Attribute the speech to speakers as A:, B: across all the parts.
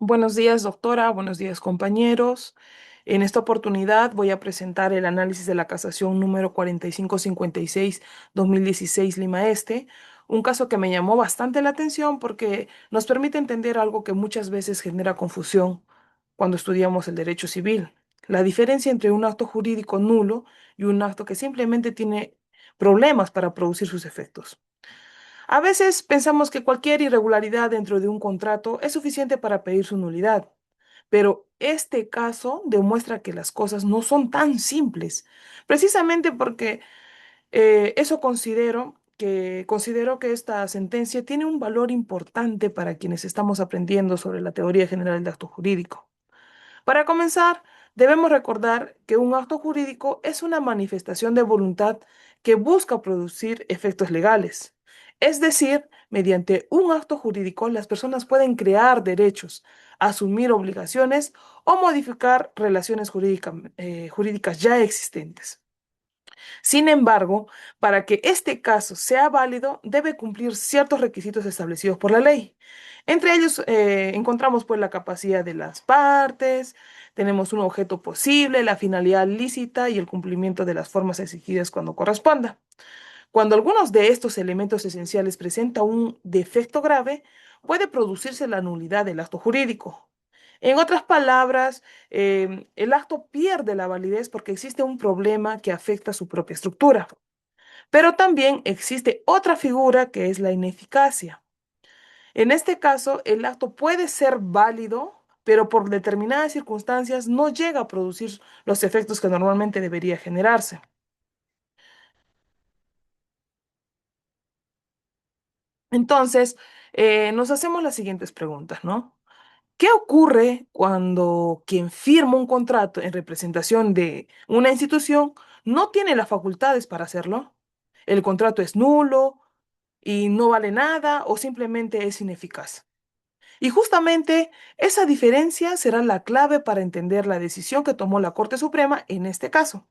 A: Buenos días, doctora. Buenos días, compañeros. En esta oportunidad voy a presentar el análisis de la casación número 4556-2016 Lima Este, un caso que me llamó bastante la atención porque nos permite entender algo que muchas veces genera confusión cuando estudiamos el derecho civil: la diferencia entre un acto jurídico nulo y un acto que simplemente tiene problemas para producir sus efectos. A veces pensamos que cualquier irregularidad dentro de un contrato es suficiente para pedir su nulidad, pero este caso demuestra que las cosas no son tan simples, precisamente porque eso considero que esta sentencia tiene un valor importante para quienes estamos aprendiendo sobre la teoría general del acto jurídico. Para comenzar, debemos recordar que un acto jurídico es una manifestación de voluntad que busca producir efectos legales. Es decir, mediante un acto jurídico las personas pueden crear derechos, asumir obligaciones o modificar relaciones jurídicas ya existentes. Sin embargo, para que este caso sea válido, debe cumplir ciertos requisitos establecidos por la ley. Entre ellos, encontramos pues la capacidad de las partes, tenemos un objeto posible, la finalidad lícita y el cumplimiento de las formas exigidas cuando corresponda. Cuando algunos de estos elementos esenciales presenta un defecto grave, puede producirse la nulidad del acto jurídico. En otras palabras, el acto pierde la validez porque existe un problema que afecta su propia estructura. Pero también existe otra figura que es la ineficacia. En este caso, el acto puede ser válido, pero por determinadas circunstancias no llega a producir los efectos que normalmente debería generarse. Entonces, nos hacemos las siguientes preguntas, ¿no? ¿Qué ocurre cuando quien firma un contrato en representación de una institución no tiene las facultades para hacerlo? ¿El contrato es nulo y no vale nada o simplemente es ineficaz? Y justamente esa diferencia será la clave para entender la decisión que tomó la Corte Suprema en este caso.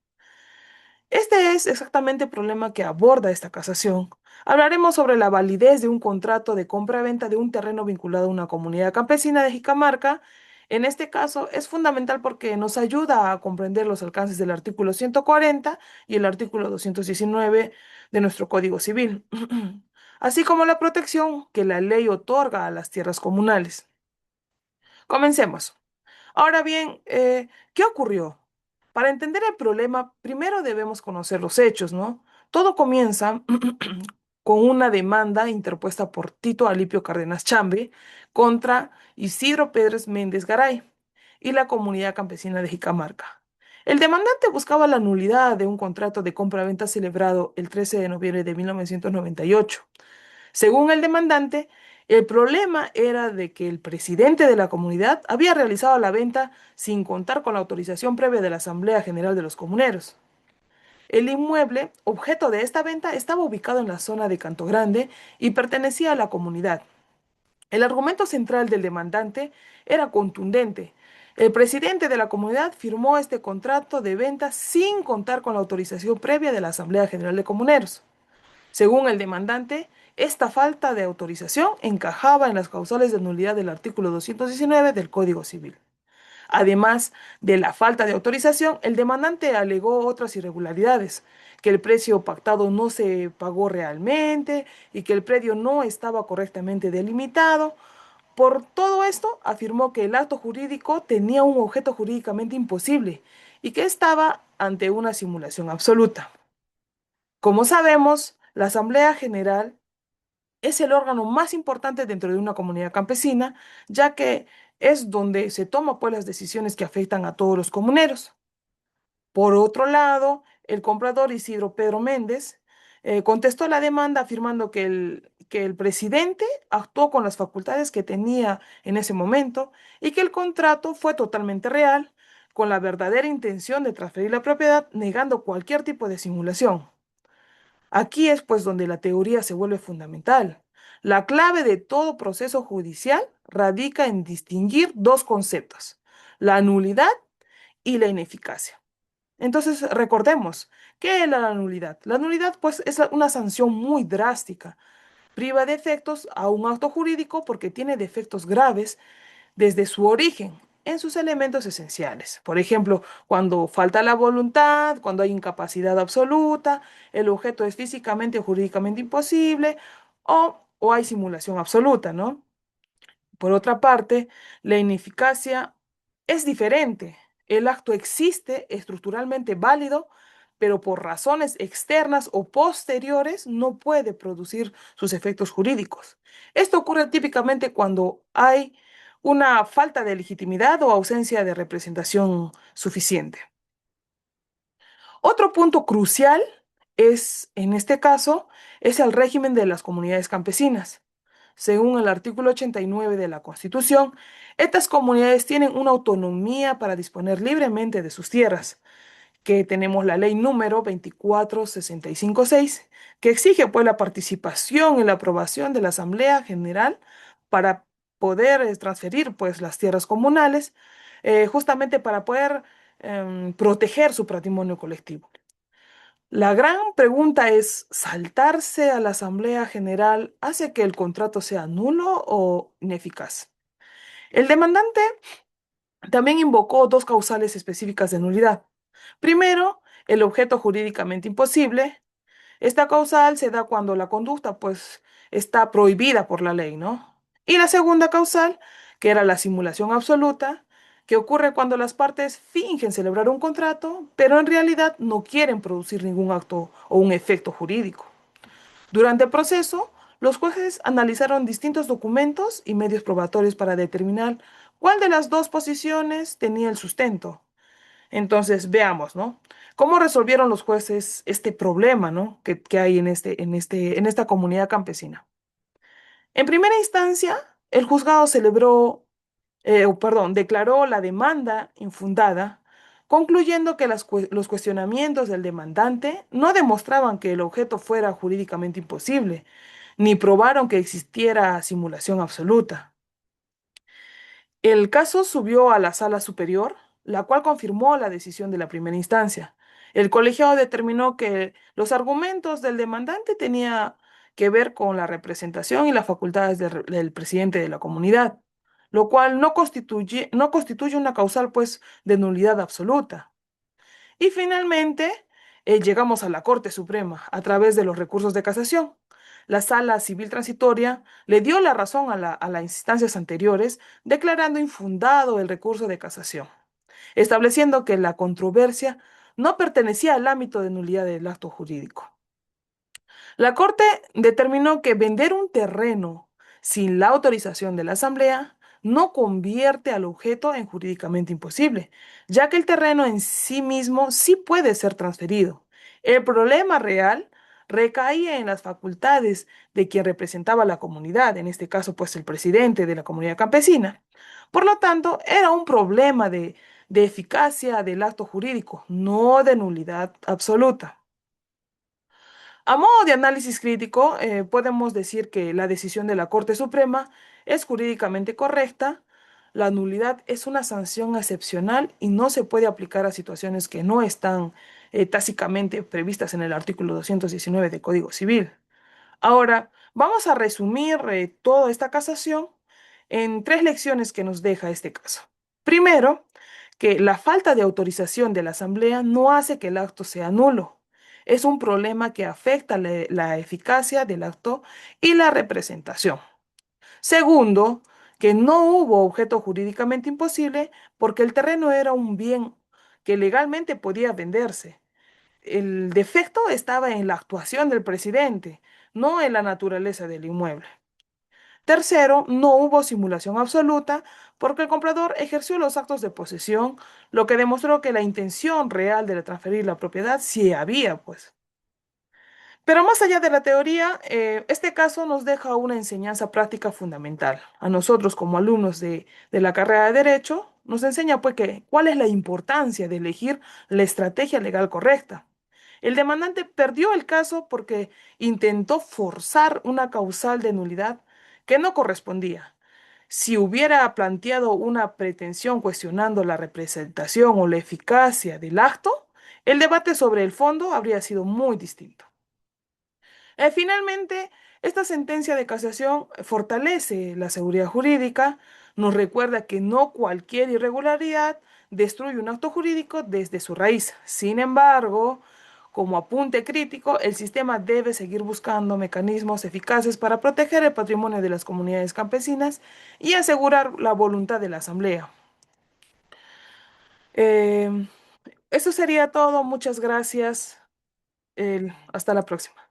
A: Este es exactamente el problema que aborda esta casación. Hablaremos sobre la validez de un contrato de compra-venta de un terreno vinculado a una comunidad campesina de Jicamarca. En este caso es fundamental porque nos ayuda a comprender los alcances del artículo 140 y el artículo 219 de nuestro Código Civil, así como la protección que la ley otorga a las tierras comunales. Comencemos. Ahora bien, ¿qué ocurrió? Para entender el problema, primero debemos conocer los hechos, ¿no? Todo comienza con una demanda interpuesta por Tito Alipio Cárdenas Chambe contra Isidro Pérez Méndez Garay y la comunidad campesina de Jicamarca. El demandante buscaba la nulidad de un contrato de compra-venta celebrado el 13 de noviembre de 1998. Según el demandante, el problema era de que el presidente de la comunidad había realizado la venta sin contar con la autorización previa de la Asamblea General de los Comuneros. El inmueble, objeto de esta venta, estaba ubicado en la zona de Canto Grande y pertenecía a la comunidad. El argumento central del demandante era contundente. El presidente de la comunidad firmó este contrato de venta sin contar con la autorización previa de la Asamblea General de Comuneros. Según el demandante, esta falta de autorización encajaba en las causales de nulidad del artículo 219 del Código Civil. Además de la falta de autorización, el demandante alegó otras irregularidades: que el precio pactado no se pagó realmente y que el predio no estaba correctamente delimitado. Por todo esto, afirmó que el acto jurídico tenía un objeto jurídicamente imposible y que estaba ante una simulación absoluta. Como sabemos, la Asamblea General es el órgano más importante dentro de una comunidad campesina, ya que es donde se toman pues, las decisiones que afectan a todos los comuneros. Por otro lado, el comprador Isidro Pedro Méndez contestó la demanda afirmando que el presidente actuó con las facultades que tenía en ese momento y que el contrato fue totalmente real, con la verdadera intención de transferir la propiedad, negando cualquier tipo de simulación. Aquí es pues donde la teoría se vuelve fundamental. La clave de todo proceso judicial radica en distinguir dos conceptos: la nulidad y la ineficacia. Entonces, recordemos, ¿qué es la nulidad? La nulidad pues es una sanción muy drástica. Priva de efectos a un acto jurídico porque tiene defectos graves, desde su origen en sus elementos esenciales. Por ejemplo, cuando falta la voluntad, cuando hay incapacidad absoluta, el objeto es físicamente o jurídicamente imposible o hay simulación absoluta, ¿no? Por otra parte, la ineficacia es diferente. El acto existe estructuralmente válido, pero por razones externas o posteriores no puede producir sus efectos jurídicos. Esto ocurre típicamente cuando hay una falta de legitimidad o ausencia de representación suficiente. Otro punto crucial es, en este caso, es el régimen de las comunidades campesinas. Según el artículo 89 de la Constitución, estas comunidades tienen una autonomía para disponer libremente de sus tierras, que tenemos la ley número 24656, que exige pues la participación y la aprobación de la Asamblea General para poder transferir pues las tierras comunales, justamente para poder proteger su patrimonio colectivo. La gran pregunta es, ¿saltarse a la Asamblea General hace que el contrato sea nulo o ineficaz? El demandante también invocó dos causales específicas de nulidad. Primero, el objeto jurídicamente imposible. Esta causal se da cuando la conducta pues está prohibida por la ley, ¿no? Y la segunda causal, que era la simulación absoluta, que ocurre cuando las partes fingen celebrar un contrato, pero en realidad no quieren producir ningún acto o un efecto jurídico. Durante el proceso, los jueces analizaron distintos documentos y medios probatorios para determinar cuál de las dos posiciones tenía el sustento. Entonces, veamos, ¿no? ¿Cómo resolvieron los jueces este problema, ¿no? que hay en esta comunidad campesina? En primera instancia, el juzgado declaró la demanda infundada, concluyendo que los cuestionamientos del demandante no demostraban que el objeto fuera jurídicamente imposible, ni probaron que existiera simulación absoluta. El caso subió a la sala superior, la cual confirmó la decisión de la primera instancia. El colegiado determinó que los argumentos del demandante tenían que ver con la representación y las facultades del presidente de la comunidad, lo cual no constituye una causal, pues, de nulidad absoluta. Y finalmente, llegamos a la Corte Suprema a través de los recursos de casación. La Sala Civil Transitoria le dio la razón a las instancias anteriores, declarando infundado el recurso de casación, estableciendo que la controversia no pertenecía al ámbito de nulidad del acto jurídico. La Corte determinó que vender un terreno sin la autorización de la Asamblea no convierte al objeto en jurídicamente imposible, ya que el terreno en sí mismo sí puede ser transferido. El problema real recaía en las facultades de quien representaba la comunidad, en este caso pues el presidente de la comunidad campesina. Por lo tanto, era un problema de eficacia del acto jurídico, no de nulidad absoluta. A modo de análisis crítico, podemos decir que la decisión de la Corte Suprema es jurídicamente correcta. La nulidad es una sanción excepcional y no se puede aplicar a situaciones que no están tácitamente previstas en el artículo 219 del Código Civil. Ahora, vamos a resumir toda esta casación en tres lecciones que nos deja este caso. Primero, que la falta de autorización de la Asamblea no hace que el acto sea nulo. Es un problema que afecta la eficacia del acto y la representación. Segundo, que no hubo objeto jurídicamente imposible porque el terreno era un bien que legalmente podía venderse. El defecto estaba en la actuación del presidente, no en la naturaleza del inmueble. Tercero, no hubo simulación absoluta porque el comprador ejerció los actos de posesión, lo que demostró que la intención real de transferir la propiedad sí había, pues. Pero más allá de la teoría, este caso nos deja una enseñanza práctica fundamental. A nosotros como alumnos de la carrera de Derecho, nos enseña pues que cuál es la importancia de elegir la estrategia legal correcta. El demandante perdió el caso porque intentó forzar una causal de nulidad que no correspondía. Si hubiera planteado una pretensión cuestionando la representación o la eficacia del acto, el debate sobre el fondo habría sido muy distinto. Finalmente, esta sentencia de casación fortalece la seguridad jurídica, nos recuerda que no cualquier irregularidad destruye un acto jurídico desde su raíz. Sin embargo, como apunte crítico, el sistema debe seguir buscando mecanismos eficaces para proteger el patrimonio de las comunidades campesinas y asegurar la voluntad de la Asamblea. Eso sería todo. Muchas gracias. Hasta la próxima.